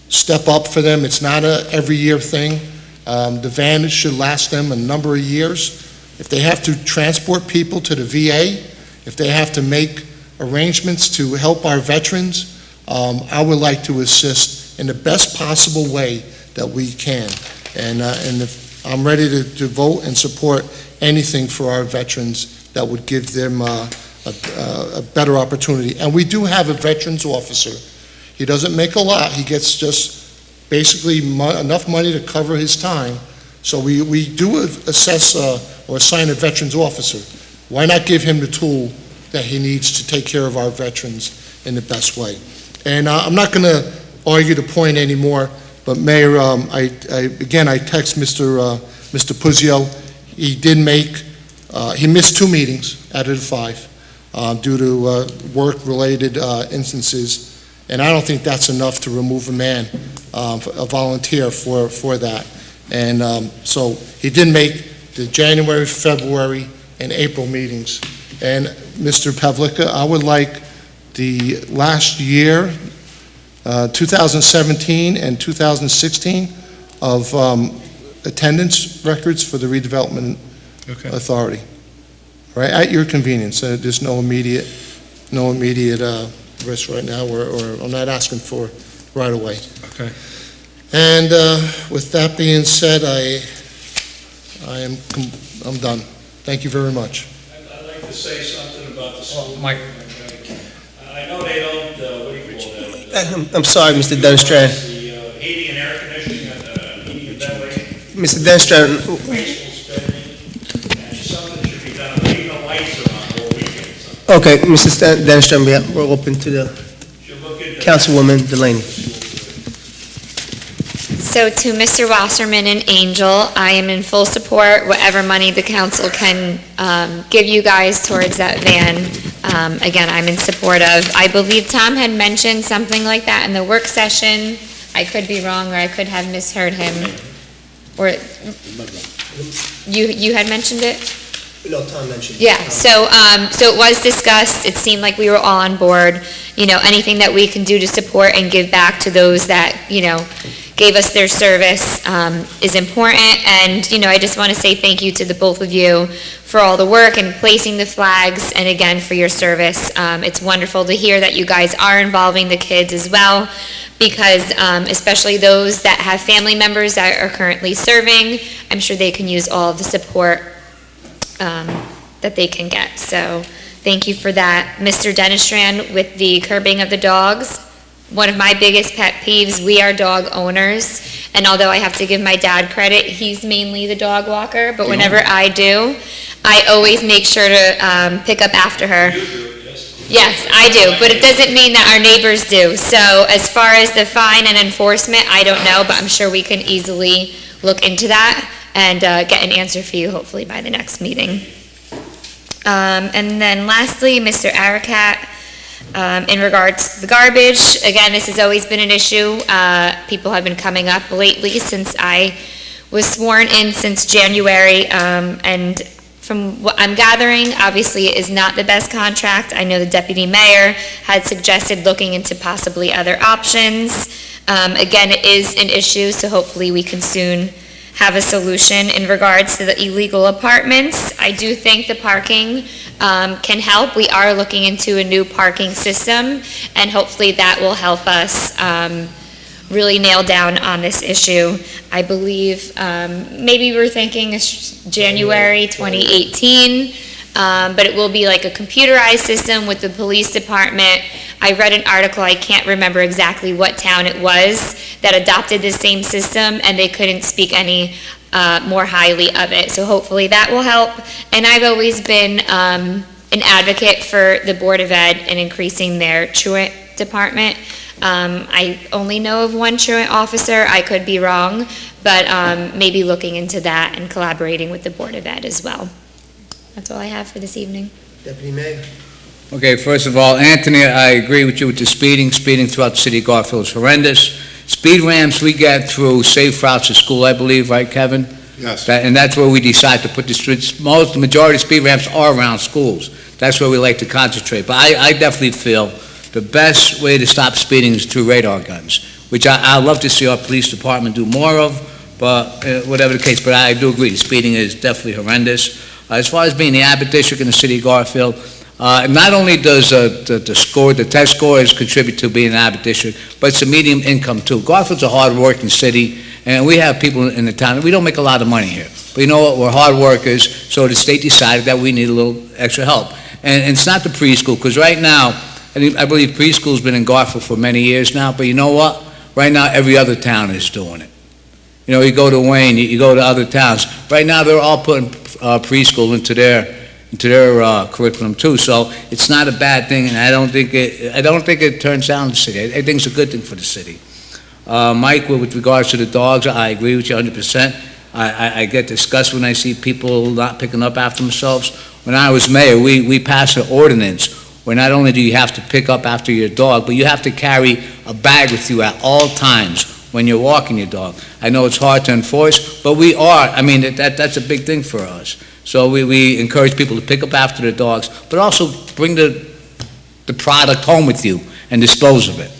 step up for them. It's not a every year thing. The van should last them a number of years. If they have to transport people to the VA, if they have to make arrangements to help our veterans, I would like to assist in the best possible way that we can. And if I'm ready to vote and support anything for our veterans that would give them a better opportunity. And we do have a veterans officer. He doesn't make a lot. He gets just basically enough money to cover his time. So we do assess or assign a veterans officer. Why not give him the tool that he needs to take care of our veterans in the best way? And I'm not going to argue the point anymore, but Mayor, I text Mr. Puzzio. He missed 2 meetings out of the 5 due to work-related instances. And I don't think that's enough to remove a man, a volunteer for that. And so he did make the January, February, and April meetings. And Mr. Pavlicka, I would like the last year, 2017 and 2016, of attendance records for the redevelopment authority. Right, at your convenience. There's no immediate risk right now, or I'm not asking for right away. Okay. And with that being said, I'm done. Thank you very much. I'd like to say something about the school. Mike. I know they don't, what do you call that? I'm sorry, Mr. Dunstrand. The heating and air conditioning and the heating and ventilation, Mr. Dunstrand, wasteful spending, and something should be done. Leave the lights are on all weekend. okay, Mr. Dunstrand, we're open to the Should look into Councilwoman Delaney. So to Mr. Wasserman and Angel, I am in full support, whatever money the council can give you guys towards that van. Again, I'm in support of. I believe Tom had mentioned something like that in the work session. I could be wrong, or I could have misheard him. Or, you had mentioned it? No, Tom mentioned. Yeah, so it was discussed, it seemed like we were all on board, anything that we can do to support and give back to those that, gave us their service is important, and, I just want to say thank you to the both of you for all the work and placing the flags, and again, for your service. It's wonderful to hear that you guys are involving the kids as well, because especially those that have family members that are currently serving, I'm sure they can use all of the support that they can get. So Thank you for that. Mr. Denistran, with the curbing of the dogs, one of my biggest pet peeves, we are dog owners, and although I have to give my dad credit, he's mainly the dog walker, but whenever I do, I always make sure to pick up after her. Yes, I do, but it doesn't mean that our neighbors do. So as far as the fine and enforcement, I don't know, but I'm sure we can easily look into that and get an answer for you hopefully by the next meeting. And then lastly, Mr. Arakat, in regards to the garbage, again, this has always been an issue. People have been coming up lately since I was sworn in since January, and from what I'm gathering, obviously it is not the best contract. I know the deputy mayor had suggested looking into possibly other options. Again, it is an issue, so hopefully we can soon have a solution in regards to the illegal apartments. I do think the parking can help. We are looking into a new parking system, and hopefully that will help us really nail down on this issue. I believe maybe we're thinking it's January 2018, but it will be like a computerized system with the police department. I read an article, I can't remember exactly what town it was, that adopted the same system, and they couldn't speak any more highly of it. So hopefully that will help. And I've always been an advocate for the Board of Ed in increasing their truant department. I only know of one truant officer, I could be wrong, but maybe looking into that and collaborating with the Board of Ed as well. That's all I have for this evening. Deputy Mayor? Okay, first of all, Anthony, I agree with you with the speeding. Speeding throughout the city of Garfield is horrendous. Speed ramps we get through safe routes to school, I believe, right, Kevin? Yes. And that's where we decide to put the streets. The majority of speed ramps are around schools. That's where we like to concentrate. But I definitely feel the best way to stop speeding is through radar guns, which I love to see our police department do more of, but whatever the case. But I do agree, speeding is definitely horrendous. As far as being the Abbott District in the city of Garfield, not only does the test scores contribute to being an Abbott District, but it's a medium income too. Garfield's a hard-working city, and we have people in the town. We don't make a lot of money here, but you know what? We're hard workers, so the state decided that we need a little extra help. And it's not the preschool, because right now, I believe preschool's been in Garfield for many years now, but you know what? Right now, every other town is doing it. You know, you go to Wayne, you go to other towns. Right now, they're all putting preschool into their curriculum too. So it's not a bad thing, and I don't think it turns down the city. I think it's a good thing for the city. Mike, with regards to the dogs, I agree with you 100%. I get disgusted when I see people not picking up after themselves. When I was mayor, we passed an ordinance where not only do you have to pick up after your dog, but you have to carry a bag with you at all times when you're walking your dog. I know it's hard to enforce, but we are. I mean, that's a big thing for us. So we encourage people to pick up after their dogs, but also bring the product home with you and dispose of it.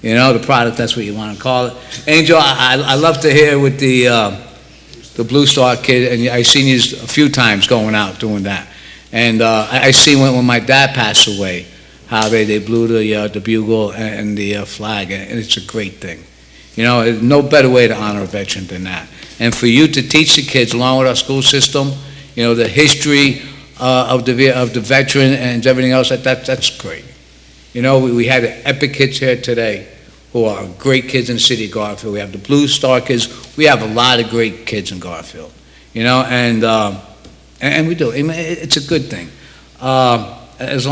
You know, the product, that's what you want to call it. Angel, I love to hear with the Blue Star kid, and I've seen you a few times going out doing that. And I see when my dad passed away, how they blew the bugle and the flag, and it's a great thing. You know, no better way to honor a veteran than that. And for you to teach the kids, along with our school system, you know, the history of the veteran and everything else, that's great. You know, we had the Epic kids here today who are great kids in the city of Garfield. We have the Blue Star kids. We have a lot of great kids in Garfield. You know, and we do. I mean, it's a good thing. As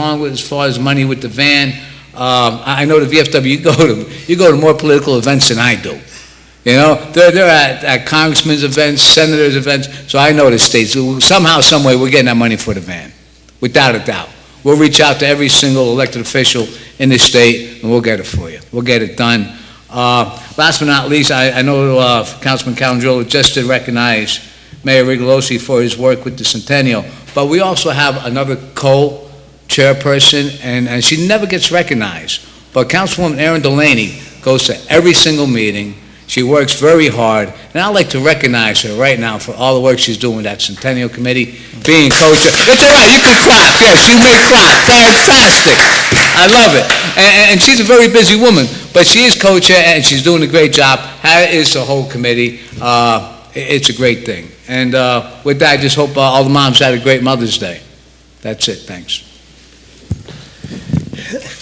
far as money with the van, I know the VFW, you go to more political events than I do. You know, they're at congressmen's events, senators' events, so I know the states. Somehow, some way, we're getting that money for the van, without a doubt. We'll reach out to every single elected official in the state, and we'll get it for you. We'll get it done. Last but not least, I know Councilman Calandrillo just to recognize Mayor Rigolosi for his work with the Centennial, but we also have another co-chairperson, and she never gets recognized. But Councilwoman Erin Delaney goes to every single meeting. She works very hard, and I'd like to recognize her right now for all the work she's doing with that Centennial Committee, being co-chair. It's all right, you can clap. Yes, you may clap. Fantastic. I love it. And she's a very busy woman, but she is co-chair, and she's doing a great job. How is the whole committee? It's a great thing. And with that, I just hope all the moms had a great Mother's Day. That's it. Thanks.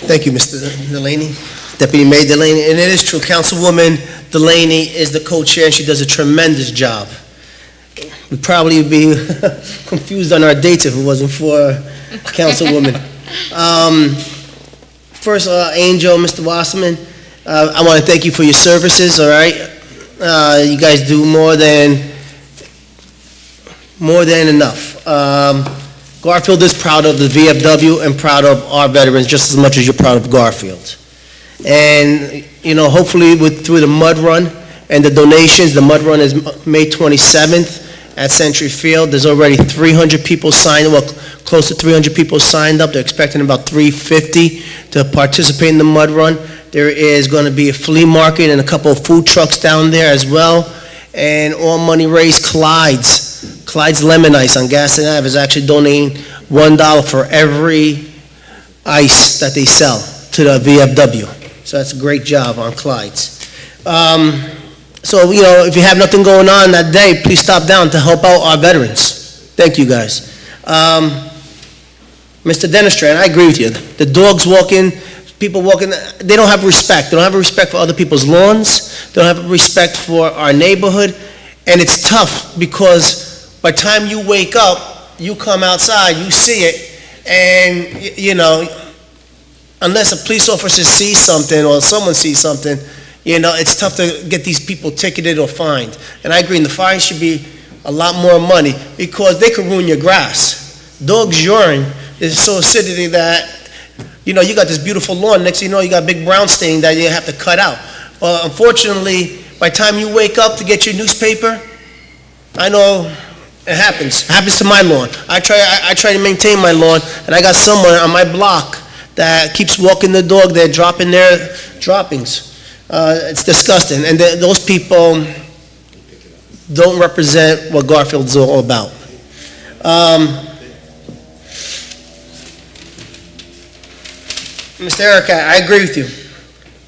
Thank you, Mr. Delaney, Deputy Mayor Delaney. And it is true, Councilwoman Delaney is the co-chair, and she does a tremendous job. We'd probably be confused on our dates if it wasn't for Councilwoman. First, Angel, Mr. Wasserman, I want to thank you for your services, all right? You guys do more than enough. Garfield is proud of the VFW and proud of our veterans just as much as you're proud of Garfield. And, you know, hopefully through the mud run and the donations, the mud run is May 27th at Century Field. There's already 300 people signed, well, close to 300 people signed up. They're expecting about 350 to participate in the mud run. There is going to be a flea market and a couple of food trucks down there as well. And all money raised, Clyde's Lemon Ice on Gaston Ave is actually donating $1 for every ice that they sell to the VFW. So that's a great job on Clyde's. So, you know, if you have nothing going on that day, please stop down to help out our veterans. Thank you, guys. Mr. Denistran, I agree with you. The dogs walking, people walking, they don't have respect. They don't have respect for other people's lawns. They don't have respect for our neighborhood. And it's tough because by the time you wake up, you come outside, you see it, and, you know, unless a police officer sees something or someone sees something, you know, it's tough to get these people ticketed or fined. And I agree, and the fine should be a lot more money because they could ruin your grass. Dog's urine is so acidic that, you know, you got this beautiful lawn, next thing you know, you got a big brown stain that you have to cut out. Well, unfortunately, by the time you wake up to get your newspaper, I know it happens. It happens to my lawn. I try to maintain my lawn, and I got someone on my block that keeps walking the dog. They're dropping their droppings. It's disgusting, and those people don't represent what Garfield's all about. Mr. Erica, I agree with you.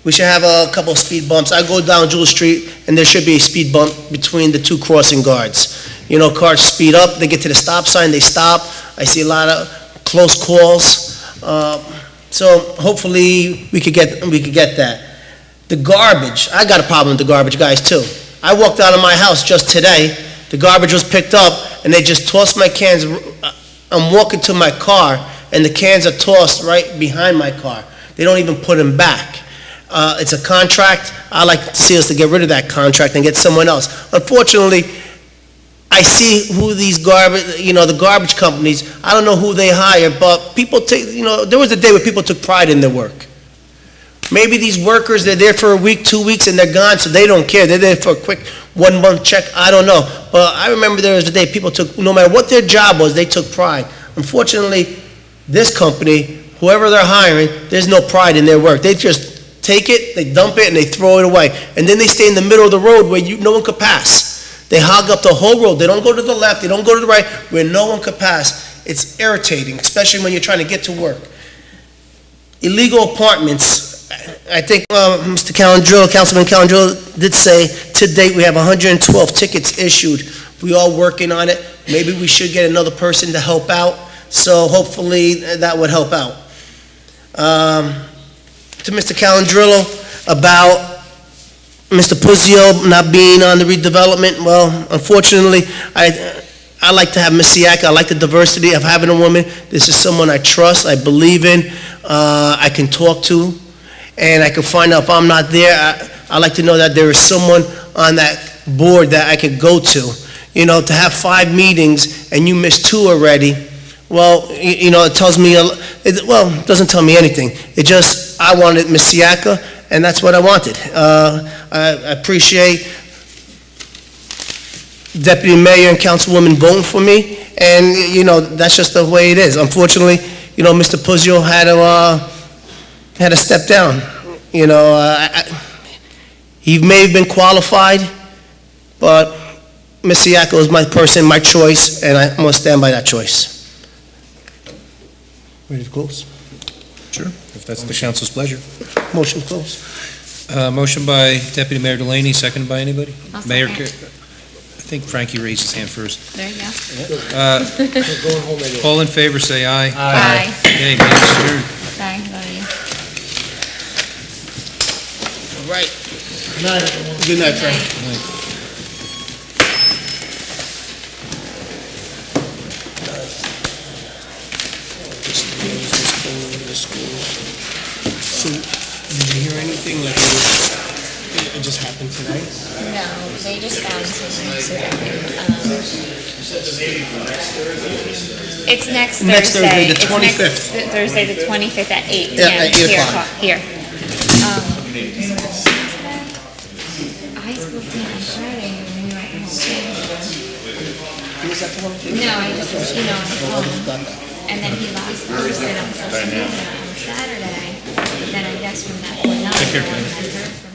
We should have a couple of speed bumps. I go down Jewel Street, and there should be a speed bump between the two crossing guards. You know, cars speed up, they get to the stop sign, they stop. I see a lot of close calls. So hopefully we could get that. The garbage, I got a problem with the garbage guys too. I walked out of my house just today, the garbage was picked up, and they just tossed my cans. I'm walking to my car, and the cans are tossed right behind my car. They don't even put them back. It's a contract. I like to see us to get rid of that contract and get someone else. Unfortunately, I see who these the garbage companies, I don't know who they hire, but people take, there was a day where people took pride in their work. Maybe these workers, they're there for a week, 2 weeks, and they're gone, so they don't care. They're there for a quick 1 month check. I don't know. But I remember there was a day people took, no matter what their job was, they took pride. Unfortunately, this company, whoever they're hiring, there's no pride in their work. They just take it, they dump it, and they throw it away. And then they stay in the middle of the road where no one could pass. They hog up the whole road. They don't go to the left, they don't go to the right, where no one could pass. It's irritating, especially when you're trying to get to work. Illegal apartments, I think Mr. Councilman Calandrillo did say, to date, we have 112 tickets issued. We are working on it. Maybe we should get another person to help out, so hopefully that would help out. To Mr. Calandrillo about Mr. Puzio not being on the redevelopment, well, unfortunately, I like to have Ms. Siak. I like the diversity of having a woman. This is someone I trust, I believe in, I can talk to, and I can find out if I'm not there. I like to know that there is someone on that board that I could go to. To have 5 meetings and you missed 2 already, well, it tells me, it doesn't tell me anything. It just, I wanted Ms. Siaka, and that's what I wanted. I appreciate Deputy Mayor and Councilwoman voting for me, and, that's just the way it is. Unfortunately, Mr. Puzio had to step down. He may have been qualified, but Ms. Siaka was my person, my choice, and I'm going to stand by that choice. Ready to close? Sure, if that's the council's pleasure. Motion closed. Motion by Deputy Mayor Delaney, seconded by anybody? I'll Mayor, second. I think Frankie raised his hand first. There you go. All in favor, say aye. Aye. Okay, meeting adjourned. Sorry, love you. Good night, Frank. So, did you hear anything like it just happened tonight? No, they just found some accident. It's next Thursday. Next Thursday, the It's 25th. next Thursday, the 25th at 8 Yeah, p.m. at 8 Here, o'clock. Here. I spoke to him on Friday when we were at home. Was that the one? No, I just, on the phone. And then he lost Thursday on social media on Saturday. Then I guess from that point on, I heard from